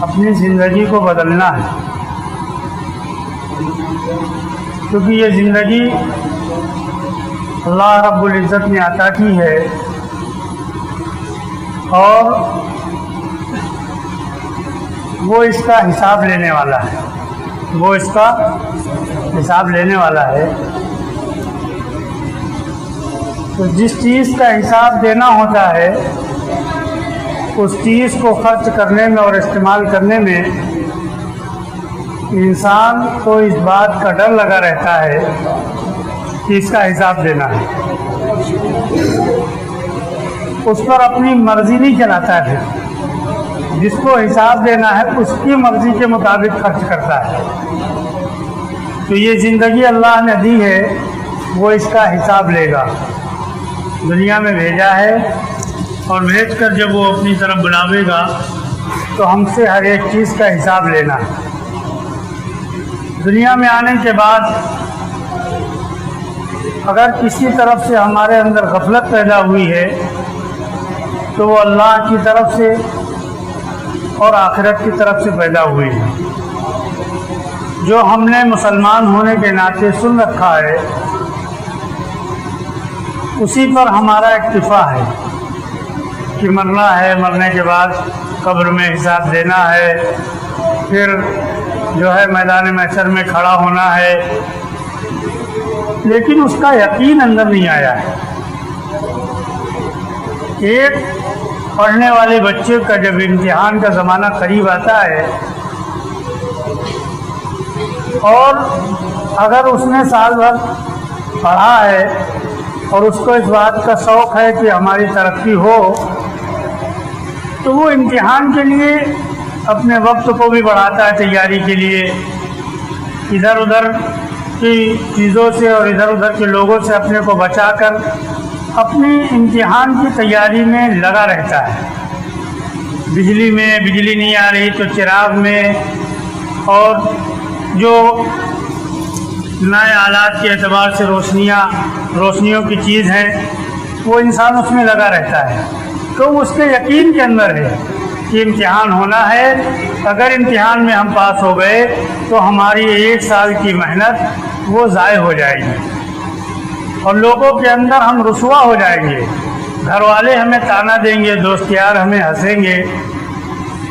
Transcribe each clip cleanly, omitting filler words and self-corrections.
اپنی زندگی کو بدلنا ہے، کیونکہ یہ زندگی اللہ رب العزت نے عطا کی ہے اور وہ اس کا حساب لینے والا ہے، وہ اس کا حساب لینے والا ہے۔ تو جس چیز کا حساب دینا ہوتا ہے اس چیز کو خرچ کرنے میں اور استعمال کرنے میں انسان کو اس بات کا ڈر لگا رہتا ہے کہ اس کا حساب دینا ہے، اس پر اپنی مرضی نہیں چلاتا ہے، جس کو حساب دینا ہے اس کی مرضی کے مطابق خرچ کرتا ہے۔ تو یہ زندگی اللہ نے دی ہے، وہ اس کا حساب لے گا۔ دنیا میں بھیجا ہے اور بھیج کر جب وہ اپنی طرف بلاوے گا تو ہم سے ہر ایک چیز کا حساب لینا ہے۔ دنیا میں آنے کے بعد اگر کسی طرف سے ہمارے اندر غفلت پیدا ہوئی ہے تو وہ اللہ کی طرف سے اور آخرت کی طرف سے پیدا ہوئی ہے۔ جو ہم نے مسلمان ہونے کے ناطے سن رکھا ہے اسی پر ہمارا اکتفا ہے کہ مرنا ہے، مرنے کے بعد قبر میں حساب دینا ہے، پھر جو ہے میدان محشر میں کھڑا ہونا ہے، لیکن اس کا یقین اندر نہیں آیا ہے۔ ایک پڑھنے والے بچے کا جب امتحان کا زمانہ قریب آتا ہے اور اگر اس نے سال بھر پڑھا ہے اور اس کو اس بات کا شوق ہے کہ ہماری ترقی ہو، تو وہ امتحان کے لیے اپنے وقت کو بھی بڑھاتا ہے تیاری کے لیے، ادھر ادھر کی چیزوں سے اور ادھر ادھر کے لوگوں سے اپنے کو بچا کر اپنی امتحان کی تیاری میں لگا رہتا ہے۔ بجلی نہیں آ رہی تو چراغ میں، اور جو نئے آلات کے اعتبار سے روشنیوں کی چیز ہے وہ انسان اس میں لگا رہتا ہے۔ تو اس کے یقین کے اندر ہے کہ امتحان ہونا ہے، اگر امتحان میں ہم پاس ہو گئے تو ہماری 1 سال کی محنت وہ ضائع ہو جائے گی اور لوگوں کے اندر ہم رسوا ہو جائیں گے، گھر والے ہمیں طعنہ دیں گے، دوست یار ہمیں ہنسیں گے،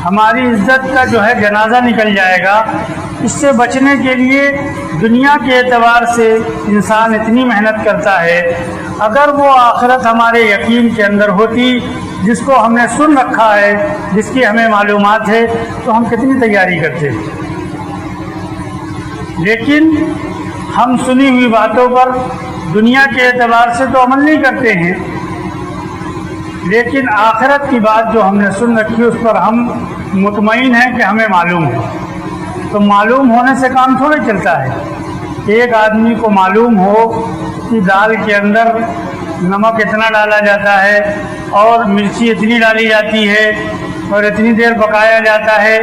ہماری عزت کا جو ہے جنازہ نکل جائے گا۔ اس سے بچنے کے لیے دنیا کے اعتبار سے انسان اتنی محنت کرتا ہے، اگر وہ آخرت ہمارے یقین کے اندر ہوتی جس کو ہم نے سن رکھا ہے، جس کی ہمیں معلومات ہے، تو ہم کتنی تیاری کرتے۔ لیکن ہم سنی ہوئی باتوں پر دنیا کے اعتبار سے تو عمل نہیں کرتے ہیں، لیکن آخرت کی بات جو ہم نے سن رکھی اس پر ہم مطمئن ہیں کہ ہمیں معلوم ہے۔ تو معلوم ہونے سے کام تھوڑے چلتا ہے۔ ایک آدمی کو معلوم ہو کہ دال کے اندر نمک اتنا ڈالا جاتا ہے اور مرچی اتنی ڈالی جاتی ہے اور اتنی دیر پکایا جاتا ہے،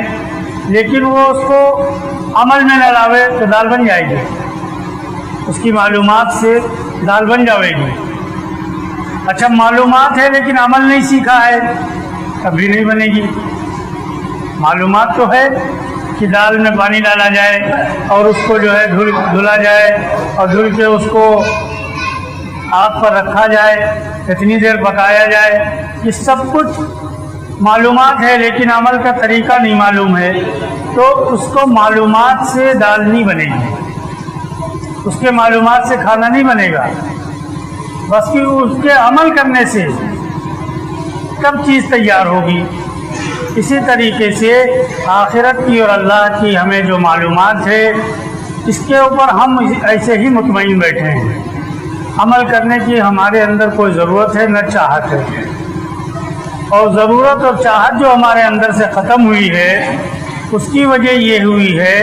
لیکن وہ اس کو عمل میں نہ لاوے تو دال بن جائے گی، اس کی معلومات سے دال بن جائے گی۔ اچھا معلومات ہے لیکن عمل نہیں سیکھا ہے، کبھی نہیں بنے گی۔ معلومات تو ہے کہ دال میں پانی ڈالا جائے اور اس کو جو ہے دھلا جائے اور دھل کے اس کو آگ پر رکھا جائے، اتنی دیر پکایا جائے، یہ سب کچھ معلومات ہے، لیکن عمل کا طریقہ نہیں معلوم ہے، تو اس کو معلومات سے دال نہیں بنے گی، اس کے معلومات سے کھانا نہیں بنے گا، بس کہ اس کے عمل کرنے سے کب چیز تیار ہوگی۔ اسی طریقے سے آخرت کی اور اللہ کی ہمیں جو معلومات ہے اس کے اوپر ہم ایسے ہی مطمئن بیٹھے ہیں، عمل کرنے کی ہمارے اندر کوئی ضرورت ہے نہ چاہت ہے، اور ضرورت اور چاہت جو ہمارے اندر سے ختم ہوئی ہے اس کی وجہ یہ ہوئی ہے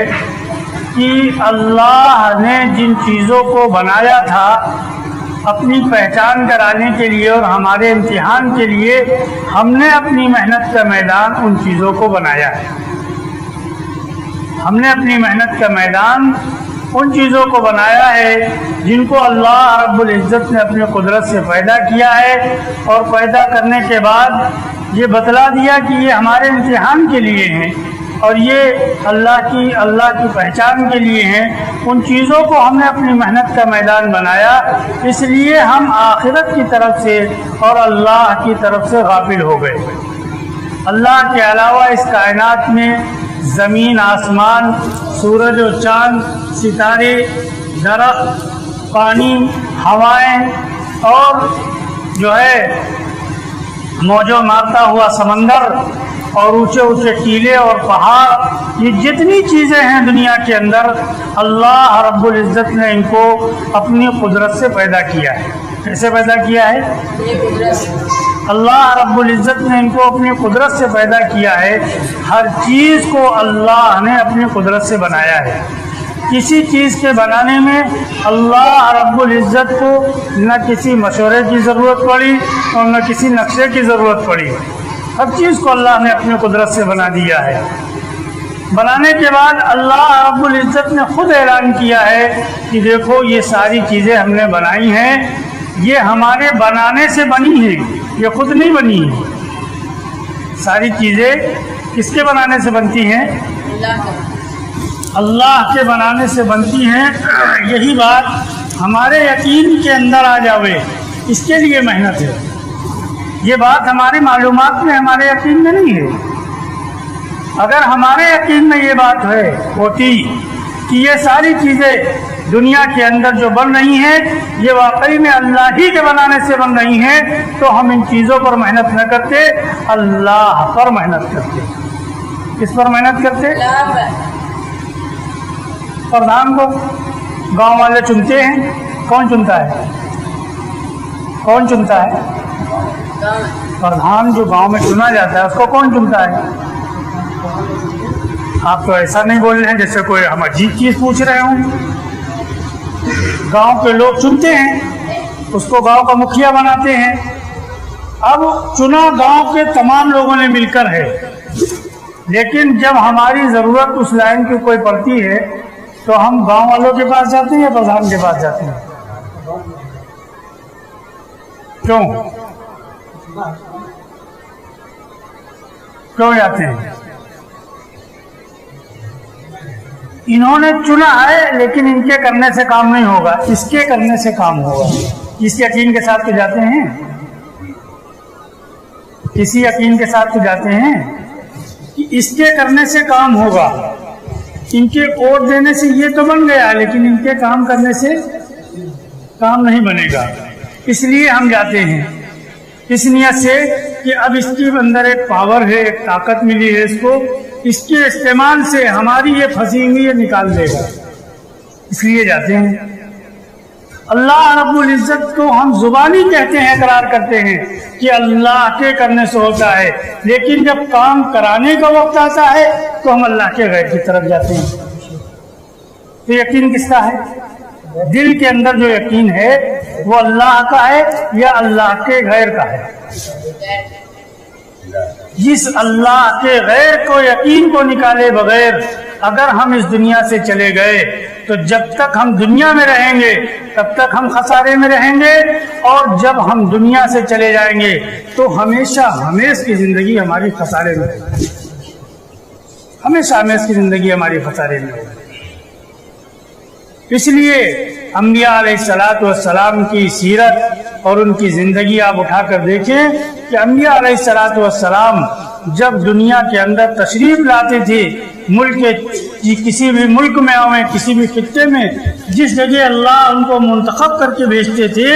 کہ اللہ نے جن چیزوں کو بنایا تھا اپنی پہچان کرانے کے لیے اور ہمارے امتحان کے لیے، ہم نے اپنی محنت کا میدان ان چیزوں کو بنایا ہے۔ ہم نے اپنی محنت کا میدان ان چیزوں کو بنایا ہے جن کو اللہ رب العزت نے اپنی قدرت سے پیدا کیا ہے، اور پیدا کرنے کے بعد یہ بتلا دیا کہ یہ ہمارے امتحان کے لیے ہیں، اور یہ اللہ کی پہچان کے لیے ہیں، ان چیزوں کو ہم نے اپنی محنت کا میدان بنایا، اس لیے ہم آخرت کی طرف سے اور اللہ کی طرف سے غافل ہو گئے۔ اللہ کے علاوہ اس کائنات میں زمین، آسمان، سورج و چاند، ستارے، درخت، پانی، ہوائیں اور جو ہے موجوں مارتا ہوا سمندر اور اونچے اونچے ٹیلے اور پہاڑ، یہ جتنی چیزیں ہیں دنیا کے اندر، اللہ رب العزت نے ان کو اپنی قدرت سے پیدا کیا ہے۔ کیسے پیدا کیا ہے؟ اللہ رب العزت نے ان کو اپنی قدرت سے پیدا کیا ہے۔ ہر چیز کو اللہ نے اپنی قدرت سے بنایا ہے۔ کسی چیز کے بنانے میں اللہ رب العزت کو نہ کسی مشورے کی ضرورت پڑی اور نہ کسی نقشے کی ضرورت پڑی، ہر چیز کو اللہ نے اپنی قدرت سے بنا دیا ہے۔ بنانے کے بعد اللہ رب العزت نے خود اعلان کیا ہے کہ دیکھو یہ ساری چیزیں ہم نے بنائی ہیں، یہ ہمارے بنانے سے بنی ہیں، یہ خود نہیں بنی ہیں۔ ساری چیزیں کس کے بنانے سے بنتی ہیں؟ اللہ کے بنانے سے بنتی ہیں۔ یہی بات ہمارے یقین کے اندر آ جاوے، اس کے لیے محنت ہے۔ یہ بات ہماری معلومات میں، ہمارے یقین میں نہیں ہے۔ اگر ہمارے یقین میں یہ بات ہوتی کہ یہ ساری چیزیں دنیا کے اندر جو بن رہی ہیں یہ واقعی میں اللہ ہی کے بنانے سے بن رہی ہیں، تو ہم ان چیزوں پر محنت نہ کرتے، اللہ پر محنت کرتے۔ کس پر محنت کرتے؟ پردھان کو گاؤں والے چنتے ہیں، کون چنتا ہے؟ کون چنتا ہے؟ پردھان جو گاؤں میں چنا جاتا ہے اس کو کون چنتا ہے؟ آپ تو ایسا نہیں بول رہے ہیں جیسے کوئی ہم عجیب چیز پوچھ رہے ہوں۔ گاؤں کے لوگ چنتے ہیں، اس کو گاؤں کا مکھیا بناتے ہیں۔ اب چنا گاؤں کے تمام لوگوں نے مل کر ہے، لیکن جب ہماری ضرورت اس لائن کی کوئی پڑتی ہے تو ہم گاؤں والوں کے پاس جاتے ہیں یا پردھان کے پاس جاتے ہیں؟ کیوں جاتے ہیں؟ انہوں نے چنا ہے لیکن ان کے کرنے سے کام نہیں ہوگا، اس کے کرنے سے کام ہوگا۔ اس یقین کے ساتھ تو جاتے ہیں، اسی یقین کے ساتھ تو جاتے ہیں کہ اس کے کرنے سے کام ہوگا۔ ان کے ووٹ دینے سے یہ تو بن گیا، لیکن ان کے کام کرنے سے کام نہیں بنے گا، اس لیے ہم جاتے ہیں اس نیت سے کہ اب اس کے اندر ایک پاور ہے، ایک طاقت ملی ہے اس کو، اس کے استعمال سے ہماری یہ پھنسی ہوئی یہ نکال دے گا، اس لیے جاتے ہیں۔ اللہ رب العزت کو ہم زبانی کہتے ہیں، اقرار کرتے ہیں کہ اللہ کے کرنے سے ہوتا ہے، لیکن جب کام کرانے کا وقت آتا ہے تو ہم اللہ کے غیر کی طرف جاتے ہیں۔ تو یقین کس کا ہے؟ دل کے اندر جو یقین ہے وہ اللہ کا ہے یا اللہ کے غیر کا ہے؟ جس اللہ کے غیر کو یقین کو نکالے بغیر اگر ہم اس دنیا سے چلے گئے تو جب تک ہم دنیا میں رہیں گے تب تک ہم خسارے میں رہیں گے، اور جب ہم دنیا سے چلے جائیں گے تو ہمیشہ ہمیش کی زندگی ہماری خسارے میں رہے گی، ہمیشہ ہمیش کی زندگی ہماری خسارے میں رہے گی۔ اس لیے انبیاء علیہ السلام کی سیرت اور ان کی زندگی آپ اٹھا کر دیکھیں کہ انبیاء علیہ السلام جب دنیا کے اندر تشریف لاتے تھے، ملک کے کسی بھی ملک میں ہوئے، کسی بھی خطے میں، جس جگہ اللہ ان کو منتخب کر کے بھیجتے تھے،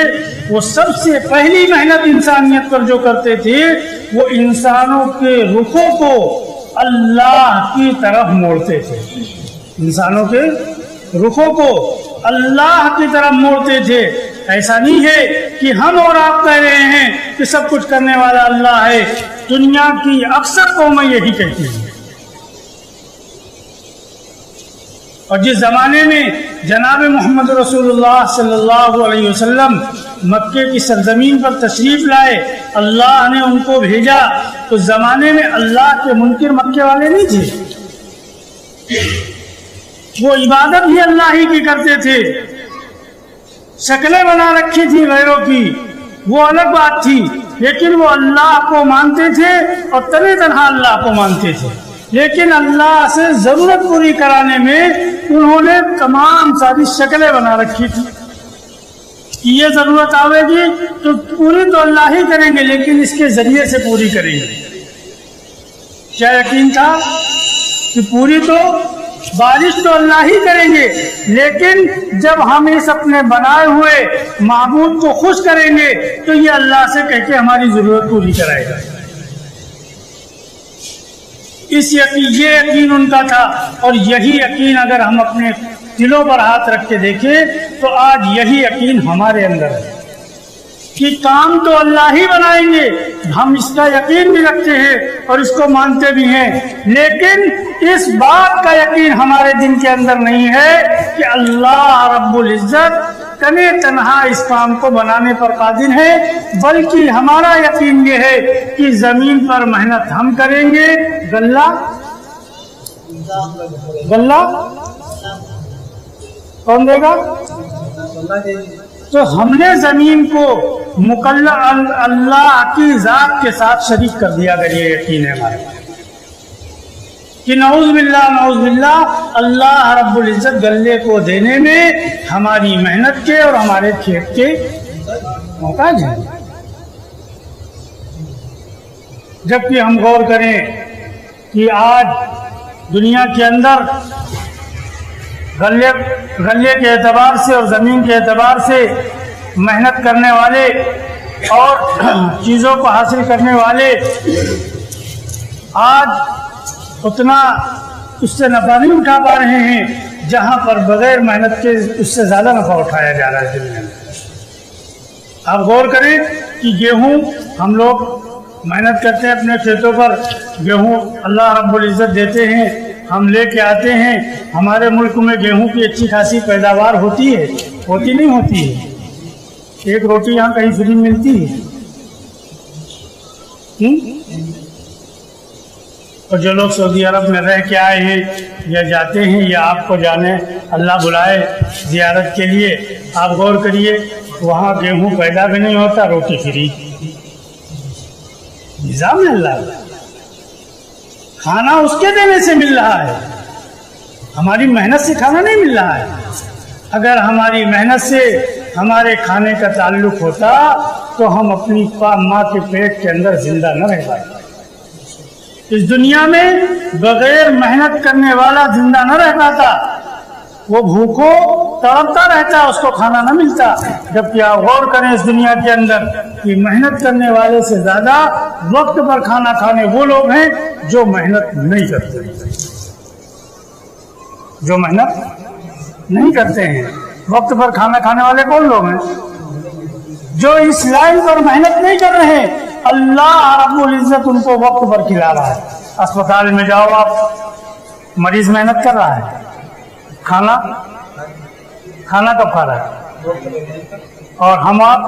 وہ سب سے پہلی محنت انسانیت پر جو کرتے تھے وہ انسانوں کے رخوں کو اللہ کی طرف موڑتے تھے، انسانوں کے رخوں کو اللہ کی طرف موڑتے تھے۔ ایسا نہیں ہے کہ ہم اور آپ کہہ رہے ہیں کہ سب کچھ کرنے والا اللہ ہے، دنیا کی اکثر قومیں یہی کہتی ہیں۔ اور جس زمانے میں جناب محمد رسول اللہ صلی اللہ علیہ وسلم مکے کی سرزمین پر تشریف لائے، اللہ نے ان کو بھیجا، تو زمانے میں اللہ کے منکر مکے والے نہیں تھے، وہ عبادت بھی اللہ ہی کی کرتے تھے، شکلیں بنا رکھی تھی غیروں کی وہ الگ بات تھی، لیکن وہ اللہ کو مانتے تھے اور تنہا اللہ کو مانتے تھے۔ لیکن اللہ سے ضرورت پوری کرانے میں انہوں نے تمام ساری شکلیں بنا رکھی تھی کہ یہ ضرورت آئے گی تو پوری تو اللہ ہی کریں گے، لیکن اس کے ذریعے سے پوری کریں گے۔ کیا یقین تھا کہ پوری تو بارش تو اللہ ہی کریں گے، لیکن جب ہم اس اپنے بنائے ہوئے معبود کو خوش کریں گے تو یہ اللہ سے کہہ کے ہماری ضرورت پوری کرائے گا۔ یہ یقین ان کا تھا، اور یہی یقین اگر ہم اپنے دلوں پر ہاتھ رکھ کے دیکھیں تو آج یہی یقین ہمارے اندر ہے کہ کام تو اللہ ہی بنائیں گے، ہم اس کا یقین بھی رکھتے ہیں اور اس کو مانتے بھی ہیں، لیکن اس بات کا یقین ہمارے دل کے اندر نہیں ہے کہ اللہ رب العزت تنے تنہا اس کام کو بنانے پر قادر ہے، بلکہ ہمارا یقین یہ ہے کہ زمین پر محنت ہم کریں گے، غلہ کون دے گا؟ تو ہم نے زمین کو اللہ کی ذات کے ساتھ شریک کر دیا، اگر یہ یقین ہے ہمارے کہ نعوذ باللہ اللہ رب العزت گلے کو دینے میں ہماری محنت کے اور ہمارے کھیت کے محتاج ہیں۔ جبکہ ہم غور کریں کہ آج دنیا کے اندر غلے کے اعتبار سے اور زمین کے اعتبار سے محنت کرنے والے اور چیزوں کو حاصل کرنے والے آج اتنا اس سے نفع نہیں اٹھا پا رہے ہیں جہاں پر بغیر محنت کے اس سے زیادہ نفع اٹھایا جا رہا ہے دنیا میں۔ آپ غور کریں کہ گیہوں ہم لوگ محنت کرتے ہیں اپنے کھیتوں پر، گیہوں اللہ رب العزت دیتے ہیں، ہم لے کے آتے ہیں، ہمارے ملک میں گیہوں کی اچھی خاصی پیداوار ہوتی ہے، ہوتی نہیں ہوتی ہے؟ ایک روٹی یہاں کہیں فری ملتی ہے؟ اور جو لوگ سعودی عرب میں رہ کے آئے ہیں یا جاتے ہیں یا آپ کو جانے اللہ بلائے زیارت کے لیے، آپ غور کریے وہاں گیہوں پیدا بھی نہیں ہوتا، روٹی فری، نظام ہے اللہ کا، کھانا اس کے دینے سے مل رہا ہے، ہماری محنت سے کھانا نہیں مل رہا ہے۔ اگر ہماری محنت سے ہمارے کھانے کا تعلق ہوتا تو ہم اپنی ماں کے پیٹ کے اندر زندہ نہ رہ پاتے۔ اس دنیا میں بغیر محنت کرنے والا زندہ نہ رہ پاتا، وہ بھوکو تڑپتا رہتا، اس کو کھانا نہ ملتا۔ جبکہ آپ غور کریں اس دنیا کے اندر کہ محنت کرنے والے سے زیادہ وقت پر کھانا کھانے وہ لوگ ہیں جو محنت نہیں کرتے، جو محنت نہیں کرتے ہیں۔ وقت پر کھانا کھانے والے کون لوگ ہیں؟ جو اس لائن پر محنت نہیں کر رہے ہیں، اللہ رب العزت ان کو وقت پر کھلا رہا ہے۔ اسپتال میں جاؤ آپ، مریض محنت کر رہا ہے، کھانا کب کھا رہا ہے؟ اور ہم آپ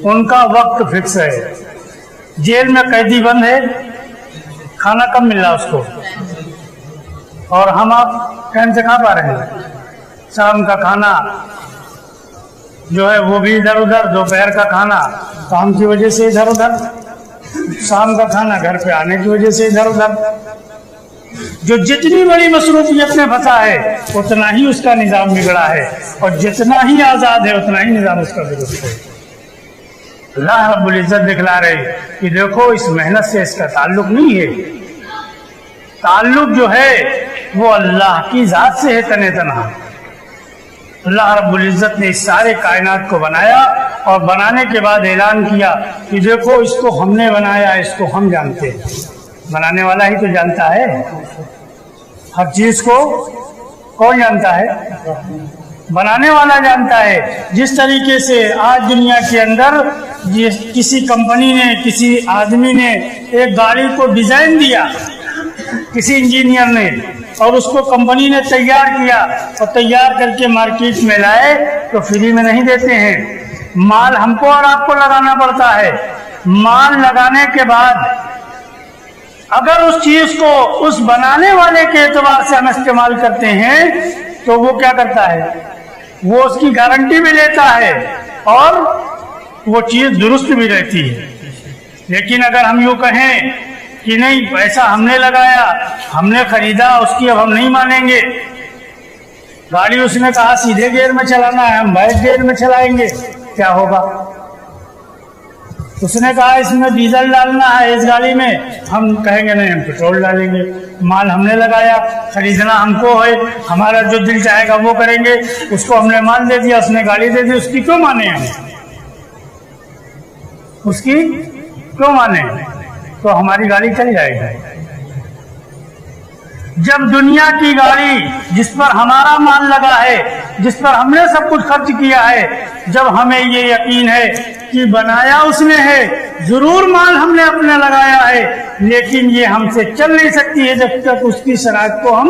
ان کا وقت فکس ہے۔ جیل میں قیدی بند ہے، کھانا کب مل رہا اس کو؟ اور ہم آپ ٹائم سے کھا پا رہے ہیں؟ شام کا کھانا جو ہے وہ بھی ادھر ادھر، دوپہر کا کھانا کام کی وجہ سے ادھر ادھر، شام کا کھانا گھر پہ آنے کی وجہ سے ادھر ادھر۔ جو جتنی بڑی مصروفیت میں پھنسا ہے اتنا ہی اس کا نظام بگڑا ہے، اور جتنا ہی آزاد ہے اتنا ہی نظام اس کا درست ہے۔ اللہ رب العزت دکھلا رہے کہ دیکھو اس محنت سے اس کا تعلق نہیں ہے، تعلق جو ہے وہ اللہ کی ذات سے ہے تنے تنہا۔ اللہ رب العزت نے اس سارے کائنات کو بنایا اور بنانے کے بعد اعلان کیا کہ دیکھو اس کو ہم نے بنایا، اس کو ہم جانتے ہیں۔ بنانے والا ہی تو جانتا ہے، ہر چیز کو کون جانتا ہے؟ بنانے والا جانتا ہے۔ جس طریقے سے آج دنیا کے اندر کسی کمپنی نے، کسی آدمی نے ایک گاڑی کو ڈیزائن دیا، کسی انجینئر نے، اور اس کو کمپنی نے تیار کیا اور تیار کر کے مارکیٹ میں لائے تو فری میں نہیں دیتے ہیں، مال ہم کو اور آپ کو لگانا پڑتا ہے۔ مال لگانے کے بعد اگر اس چیز کو اس بنانے والے کے اعتبار سے ہم استعمال کرتے ہیں تو وہ کیا کرتا ہے؟ وہ اس کی گارنٹی بھی لیتا ہے اور وہ چیز درست بھی رہتی ہے۔ لیکن اگر ہم یوں کہیں کہ نہیں پیسہ ہم نے لگایا، ہم نے خریدا، اس کی اب ہم نہیں مانیں گے۔ گاڑی اس نے کہا سیدھے گیئر میں چلانا ہے، ہم بیک گیئر میں چلائیں گے، کیا ہوگا؟ اس نے کہا اس میں ڈیزل ڈالنا ہے اس گاڑی میں، ہم کہیں گے نہیں ہم پیٹرول ڈالیں گے، مال ہم نے لگایا، خریدنا ہم کو ہے، ہمارا جو دل چاہے گا وہ کریں گے، اس کو ہم نے مال دے دیا، اس نے گاڑی دے دی، اس کی کیوں مانے ہم؟ اس کی کیوں مانے؟ تو ہماری گاڑی چل جائے گی۔ جب دنیا کی گاڑی جس پر ہمارا مال لگا ہے، جس پر ہم نے سب کچھ خرچ کیا ہے، جب ہمیں یہ یقین ہے کہ بنایا اس نے ہے، ضرور مال ہم نے اپنا لگایا ہے، لیکن یہ ہم سے چل نہیں سکتی ہے جب تک اس کی شرائط کو ہم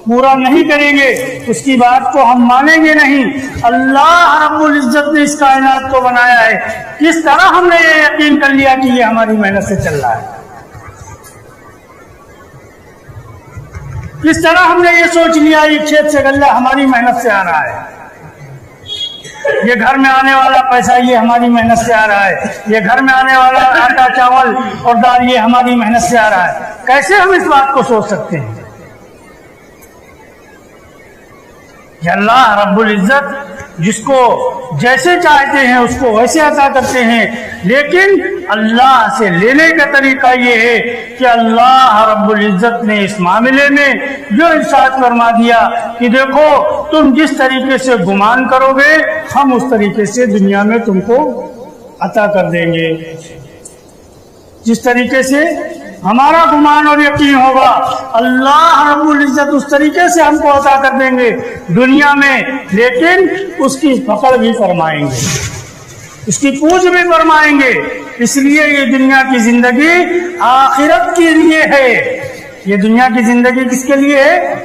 پورا نہیں کریں گے، اس کی بات کو ہم مانیں گے نہیں۔ اللہ رب العزت نے اس کائنات کو بنایا ہے، کس طرح ہم نے یہ یقین کر لیا کہ یہ ہماری محنت سے چل رہا ہے؟ کس طرح ہم نے یہ سوچ لیا یہ کھیت سے غلہ ہماری محنت سے آ رہا ہے، یہ گھر میں آنے والا پیسہ یہ ہماری محنت سے آ رہا ہے، یہ گھر میں آنے والا آٹا چاول اور دال یہ ہماری محنت سے آ رہا ہے؟ کیسے ہم اس بات کو سوچ سکتے ہیں کہ اللہ رب العزت جس کو جیسے چاہتے ہیں اس کو ویسے عطا کرتے ہیں، لیکن اللہ سے لینے کا طریقہ یہ ہے کہ اللہ رب العزت نے اس معاملے میں جو ارشاد فرما دیا کہ دیکھو تم جس طریقے سے گمان کرو گے ہم اس طریقے سے دنیا میں تم کو عطا کر دیں گے، جس طریقے سے ہمارا گمان اور یقین ہوگا اللہ رب العزت اس طریقے سے ہم کو عطا کر دیں گے دنیا میں، لیکن اس کی پکڑ بھی فرمائیں گے، اس کی پوچھ بھی فرمائیں گے۔ اس لیے یہ دنیا کی زندگی آخرت کے لیے ہے، یہ دنیا کی زندگی کس کے لیے ہے؟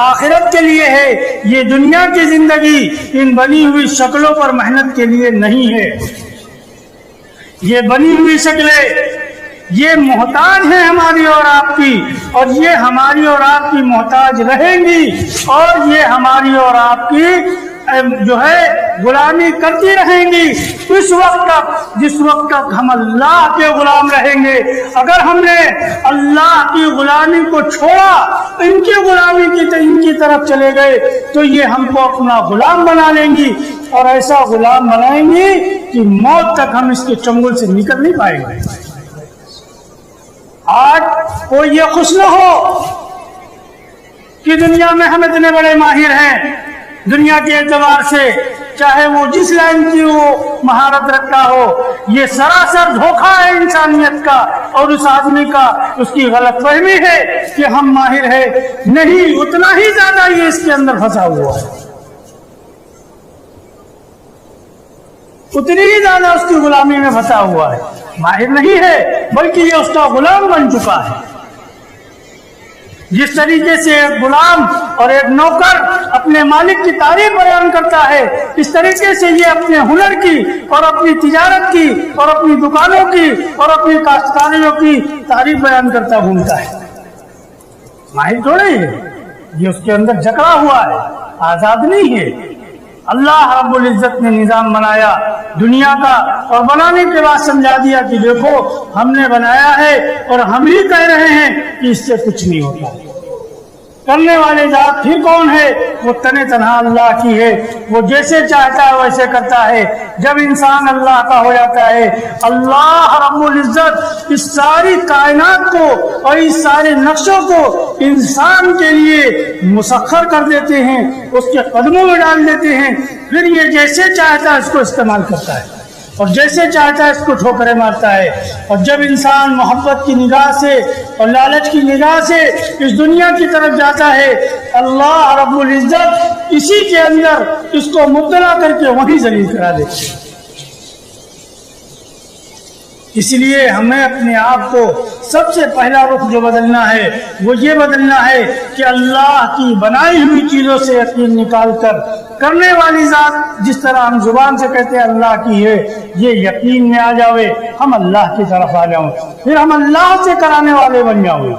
آخرت کے لیے ہے۔ یہ دنیا کی زندگی ان بنی ہوئی شکلوں پر محنت کے لیے نہیں ہے، یہ بنی ہوئی شکلیں یہ محتاج ہیں ہماری اور آپ کی، اور یہ ہماری اور آپ کی محتاج رہیں گی، اور یہ ہماری اور آپ کی جو ہے غلامی کرتی رہیں گی اس وقت تک جس وقت تک ہم اللہ کے غلام رہیں گے۔ اگر ہم نے اللہ کی غلامی کو چھوڑا، ان کی غلامی کی طرف چلے گئے تو یہ ہم کو اپنا غلام بنا لیں گی، اور ایسا غلام بنائیں گی کہ موت تک ہم اس کے چنگل سے نکل نہیں پائیں گے۔ آج کوئی یہ خوش نہ ہو کہ دنیا میں ہم اتنے بڑے ماہر ہیں، دنیا کے اعتبار سے چاہے وہ جس لائن کی وہ مہارت رکھتا ہو، یہ سراسر دھوکہ ہے انسانیت کا اور اس آدمی کا، اس کی غلط فہمی ہے کہ ہم ماہر ہیں، نہیں اتنا ہی زیادہ یہ اس کے اندر پھنسا ہوا ہے، اتنی ہی زیادہ اس کی غلامی میں پھنسا ہوا ہے، ماہر نہیں ہے بلکہ یہ اس کا غلام بن چکا ہے۔ جس طریقے سے ایک غلام اور ایک نوکر اپنے مالک کی تعریف بیان کرتا ہے، اس طریقے سے یہ اپنے ہنر کی اور اپنی تجارت کی اور اپنی دکانوں کی اور اپنی کاشتکاریوں کی تعریف بیان کرتا گھومتا ہے۔ ماہر تھوڑے ہے، یہ اس کے اندر جکڑا ہوا ہے، آزاد نہیں ہے۔ اللہ رب العزت نے نظام بنایا دنیا کا، اور بنانے کے بعد سمجھا دیا کہ دیکھو ہم نے بنایا ہے اور ہم ہی کہہ رہے ہیں کہ اس سے کچھ نہیں ہوتا۔ کرنے والے ذات پھر کون ہے؟ وہ تنے تنہا اللہ کی ہے، وہ جیسے چاہتا ہے ویسے کرتا ہے۔ جب انسان اللہ کا ہو جاتا ہے، اللہ رب العزت اس ساری کائنات کو اور اس سارے نقشوں کو انسان کے لیے مسخر کر دیتے ہیں، اس کے قدموں میں ڈال دیتے ہیں، پھر یہ جیسے چاہتا ہے اس کو استعمال کرتا ہے اور جیسے چاہتا ہے اس کو ٹھوکریں مارتا ہے۔ اور جب انسان محبت کی نگاہ سے اور لالچ کی نگاہ سے اس دنیا کی طرف جاتا ہے، اللہ رب العزت اسی کے اندر اس کو مبتلا کر کے وہیں ذلیل کرا دیتے ہیں۔ اس لیے ہمیں اپنے آپ کو سب سے پہلا رخ جو بدلنا ہے وہ یہ بدلنا ہے کہ اللہ کی بنائی ہوئی چیزوں سے یقین نکال کر کرنے والی ذات جس طرح ہم زبان سے کہتے ہیں اللہ کی ہے، یہ یقین میں آ جاوے، ہم اللہ کی طرف آ جاؤں، پھر ہم اللہ سے کرانے والے بن جاؤں۔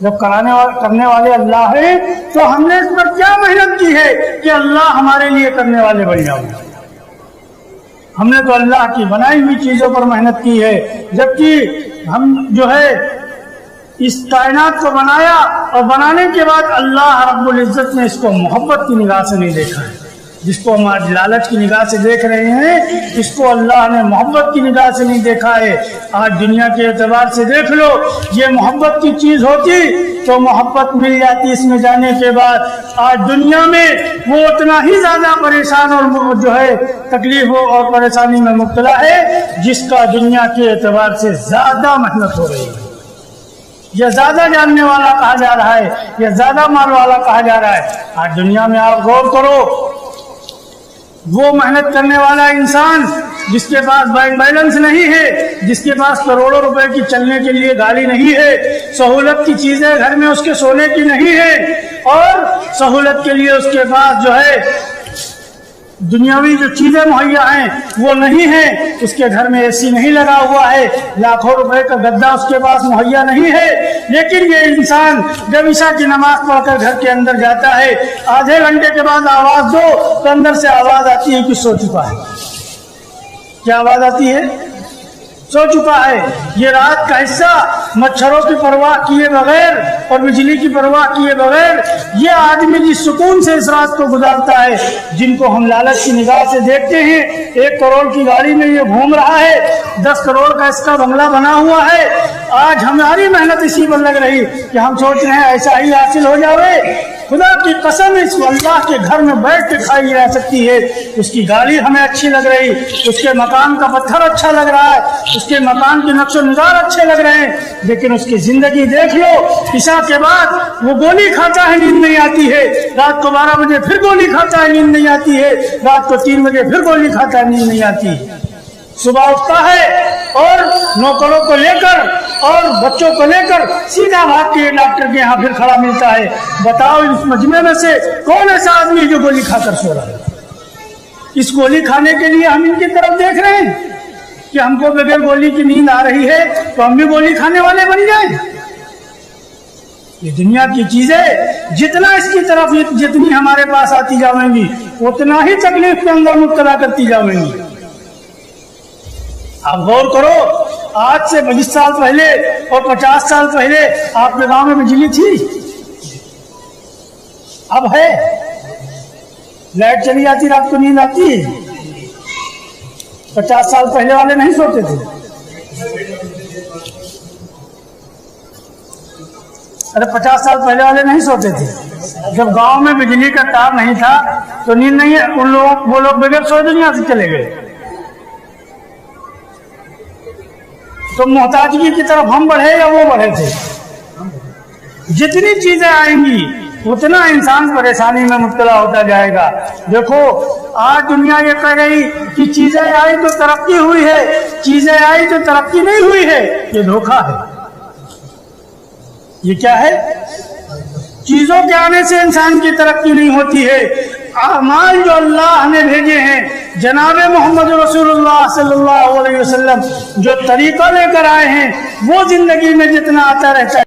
جب کرنے والے اللہ ہے تو ہم نے اس پر کیا محنت کی ہے کہ اللہ ہمارے لیے کرنے والے بن جاؤں۔ ہم نے تو اللہ کی بنائی ہوئی چیزوں پر محنت کی ہے، جبکہ ہم جو ہے اس کائنات کو بنایا اور بنانے کے بعد اللہ رب العزت نے اس کو محبت کی نگاہ سے نہیں دیکھا ہے. جس کو ہم آج لالچ کی نگاہ سے دیکھ رہے ہیں اس کو اللہ نے محبت کی نگاہ سے نہیں دیکھا ہے. آج دنیا کے اعتبار سے دیکھ لو, یہ محبت کی چیز ہوتی تو محبت مل جاتی اس میں جانے کے بعد. آج دنیا میں وہ اتنا ہی زیادہ پریشان اور جو ہے تکلیف اور پریشانی میں مبتلا ہے جس کا دنیا کے اعتبار سے زیادہ محنت ہو رہی ہے, یہ زیادہ جاننے والا کہا جا رہا ہے, یہ زیادہ مال والا کہا جا رہا ہے. آج دنیا میں آپ غور کرو, وہ محنت کرنے والا انسان جس کے پاس بینک بیلنس نہیں ہے, جس کے پاس کروڑوں روپے کی چلنے کے لیے گاڑی نہیں ہے, سہولت کی چیزیں گھر میں اس کے سونے کی نہیں ہے, اور سہولت کے لیے اس کے پاس جو ہے دنیاوی جو چیزیں مہیا ہیں وہ نہیں ہیں, اس کے گھر میں اے سی نہیں لگا ہوا ہے, لاکھوں روپے کا گدا اس کے پاس مہیا نہیں ہے, لیکن یہ انسان جب عشاء کی نماز پڑھ کر گھر کے اندر جاتا ہے آدھے گھنٹے کے بعد آواز دو تو اندر سے آواز آتی ہے کہ سو چکا ہے. کیا آواز آتی ہے؟ سو چکا ہے. یہ رات کا حصہ مچھروں کی پرواہ کیے بغیر اور بجلی کی پرواہ کیے بغیر یہ آدمی جس سکون سے اس رات کو گزارتا ہے, جن کو ہم لالچ کی نگاہ سے دیکھتے ہیں 1 کروڑ کی گاڑی میں یہ گھوم رہا ہے, 10 کروڑ کا اس کا بنگلہ بنا ہوا ہے. آج ہماری محنت اسی پر لگ رہی کہ ہم سوچ رہے ہیں ایسا ہی حاصل ہو جاوے. خدا کی قسم اس اللہ کے گھر میں بیٹھ کے کھائی جا سکتی ہے. اس کی گاڑی ہمیں اچھی لگ رہی, اس کے مکان کا پتھر اچھا لگ رہا ہے, اس کے مکان کے نقش و نگار اچھے لگ رہے ہیں, لیکن اس کی زندگی دیکھ لو. عشاء کے بعد وہ گولی کھاتا ہے, نیند نہیں آتی ہے, رات کو 12 بجے پھر گولی کھاتا ہے, نیند نہیں آتی ہے, رات کو 3 بجے پھر گولی کھاتا ہے, نیند نہیں آتی. صبح اٹھتا ہے اور نوکروں کو لے کر اور بچوں کو لے کر سیدھا بھاگ کے ڈاکٹر کے یہاں پھر کھڑا ملتا ہے. بتاؤ اس مجمع میں سے کون ایسا آدمی جو گولی کھا کر سو رہا ہے؟ اس گولی کھانے کے لیے ہم ان کی طرف دیکھ رہے ہیں کہ ہم کو بغیر گولی کی نیند آ رہی ہے تو ہم بھی گولی کھانے والے بن جائیں. یہ دنیا کی چیزیں جتنا اس کی طرف جتنی ہمارے پاس آتی جائیں گی اتنا ہی تکلیف کے اندر مبتلا کرتی جائیں گی. آپ غور کرو, آج سے 20 سال پہلے اور 50 سال پہلے آپ کے گاؤں میں بجلی تھی؟ اب ہے. لائٹ چلی جاتی رات کو نیند آتی ہے. 50 سال پہلے والے نہیں سوتے تھے. ارے 50 سال پہلے والے نہیں سوتے تھے. جب گاؤں میں بجلی کا تار نہیں تھا تو نیند نہیں ہے, وہ لوگ بغیر سوئے دنیا سے چلے گئے. تو محتاجگی کی طرف ہم بڑھے یا وہ بڑھے تھے؟ جتنی چیزیں آئیں گی اتنا انسان پریشانی میں مبتلا ہوتا جائے گا. دیکھو آج دنیا یہ کہہ رہی کہ چیزیں آئی تو ترقی ہوئی ہے, چیزیں آئی تو ترقی نہیں ہوئی ہے. یہ دھوکہ ہے. یہ کیا ہے؟ چیزوں کے آنے سے انسان کی ترقی نہیں ہوتی ہے. اعمال جو اللہ نے بھیجے ہیں, جناب محمد رسول اللہ صلی اللہ علیہ وسلم جو طریقہ لے کر آئے ہیں, وہ زندگی میں جتنا آتا رہتا ہے